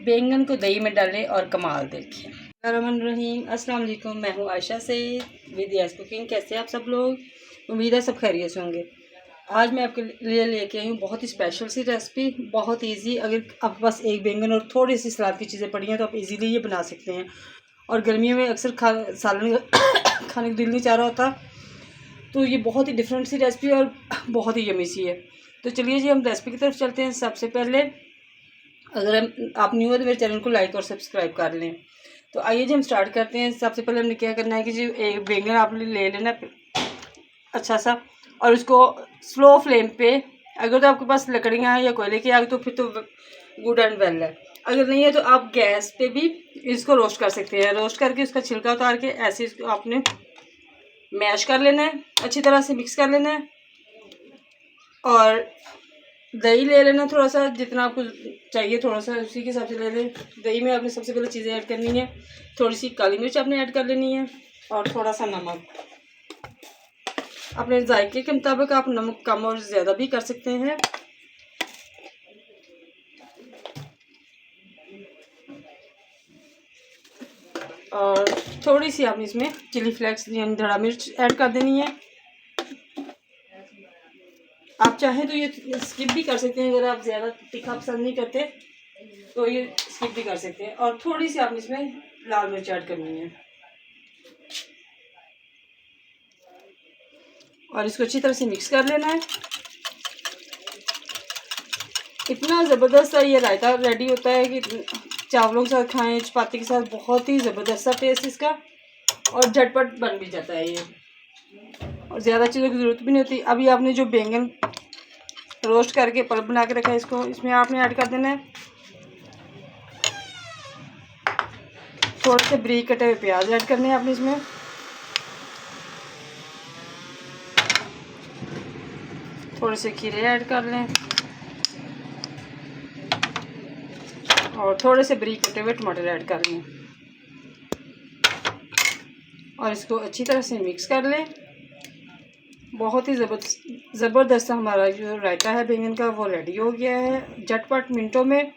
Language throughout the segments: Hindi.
बैंगन को दही में डालें और कमाल देखें। रहीम अस्सलाम वालेकुम, मैं हूँ Ayesha Saeed with yes cooking. कैसे आप सब लोग? उम्मीद है सब खैरियत से होंगे। आज मैं आपके लिए लेके आई हूँ बहुत ही स्पेशल सी रेसिपी, बहुत इजी। अगर आपके पास एक बैंगन और थोड़ी सी सलाद की चीज़ें पड़ी हैं तो आप इजीली ये बना सकते हैं। और गर्मियों में अक्सर सालन खाने का दिल नहीं चाह रहा होता, तो ये बहुत ही डिफरेंट सी रेसिपी और बहुत ही यमी सी है। तो चलिए जी हम रेसिपी की तरफ चलते हैं। सबसे पहले अगर आप न्यू हो तो मेरे चैनल को लाइक और सब्सक्राइब कर लें। तो आइए जी हम स्टार्ट करते हैं। सबसे पहले हमने क्या करना है कि जी एक बैंगन आपने ले लेना अच्छा सा, और उसको स्लो फ्लेम पे, अगर तो आपके पास लकड़ियाँ हैं या कोयले की आग तो फिर तो गुड एंड वेल है। अगर नहीं है तो आप गैस पे भी इसको रोस्ट कर सकते हैं। रोस्ट करके उसका छिलका उतार के ऐसे इसको आपने मैश कर लेना है, अच्छी तरह से मिक्स कर लेना है। और दही ले लेना थोड़ा सा, जितना आपको चाहिए थोड़ा सा उसी के हिसाब से ले लें। दही में आपने सबसे पहले चीज़ें ऐड करनी है, थोड़ी सी काली मिर्च आपने ऐड कर लेनी है और थोड़ा सा नमक। अपने जायके के मुताबिक आप नमक कम और ज़्यादा भी कर सकते हैं। और थोड़ी सी आपने इसमें चिली फ्लेक्स यानी धड़ा मिर्च ऐड कर देनी है। आप चाहें तो ये स्किप भी कर सकते हैं, अगर आप ज़्यादा तीखा पसंद नहीं करते तो ये स्किप भी कर सकते हैं। और थोड़ी सी आपने इसमें लाल मिर्च ऐड करनी है और इसको अच्छी तरह से मिक्स कर लेना है। इतना ज़बरदस्त सा ये रायता रेडी होता है कि चावलों के साथ खाएं, चपाती के साथ, बहुत ही ज़बरदस्त सा टेस्ट इसका और झटपट बन भी जाता है ये, और ज़्यादा चीज़ों की ज़रूरत भी नहीं होती। अभी आपने जो बैंगन रोस्ट करके पल्प बना के रखा है इसको इसमें आपने ऐड कर देना है। थोड़े से बारीक कटे हुए प्याज ऐड करने हैं आपने इसमें। थोड़े से खीरे ऐड कर लें और थोड़े से बारीक कटे हुए टमाटर ऐड कर लें और इसको अच्छी तरह से मिक्स कर लें। बहुत ही ज़बरदस्त हमारा जो रायता है बैंगन का वो रेडी हो गया है झटपट मिनटों में,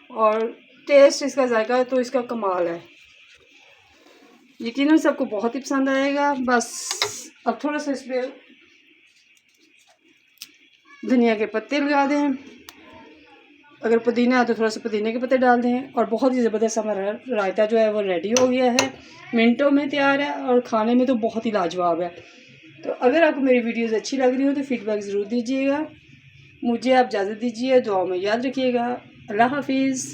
और टेस्ट इसका जायका तो इसका कमाल है। यकीनन सबको बहुत ही पसंद आएगा। बस अब थोड़ा सा इसमें धनिया के पत्ते लगा दें, अगर पुदीना है तो थोड़ा सा पुदीने के पत्ते डाल दें, और बहुत ही ज़बरदस्त हमारा रायता जो है वो रेडी हो गया है, मिनटों में तैयार है और खाने में तो बहुत ही लाजवाब है। तो अगर आपको मेरी वीडियोस अच्छी लग रही हो तो फीडबैक ज़रूर दीजिएगा। मुझे आप इजाज़त दीजिए, दुआ में याद रखिएगा। अल्लाह हाफिज़।